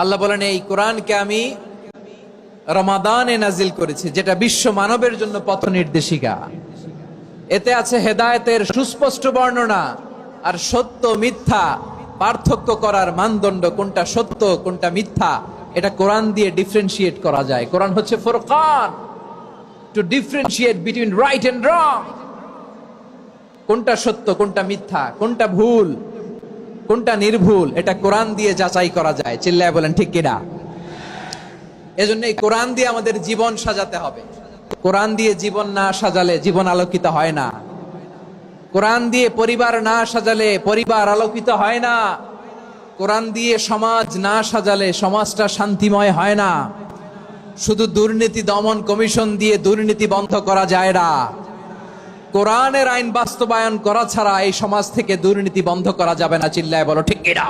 আল্লাহ বলেন এই কোরআনকে আমি রমাদানে নাজিল করেছি, যেটা বিশ্ব মানবের জন্য পথ নির্দেশিকা। এতে আছে হেদায়েতের সুস্পষ্ট বর্ণনা, আর সত্য মিথ্যা পার্থক্য করার মানদণ্ড, কোনটা সত্য কোনটা মিথ্যা, এটা কোরআন দিয়ে ডিফারেন্সিয়েট করা যায়। কোরআন হচ্ছে ফুরকান, to differentiate between right and wrong. কোনটা সত্য কোনটা মিথ্যা, কোনটা ভুল কোনটা নির্ভুল, এটা কোরআন দিয়ে যাচাই করা যায়। চিল্লায় বলেন ঠিক কিনা? এজন্য এই কোরআন দিয়ে আমাদের জীবন সাজাতে হবে। কোরআন দিয়ে জীবন না সাজালে জীবন আলোকিত হয় না। কোরআন দিয়ে পরিবার না সাজালে পরিবার আলোকিত হয় না। কোরআন দিয়ে সমাজ না সাজালে সমাজটা শান্তিময় হয় না। শুধু দুর্নীতি দমন কমিশন দিয়ে দুর্নীতি বন্ধ করা যায় না। কোরআনের আইন বাস্তবায়ন করা ছাড়া এই সমাজ থেকে দুর্নীতি বন্ধ করা যাবে না। চিল্লায় বলো ঠিক কিনা?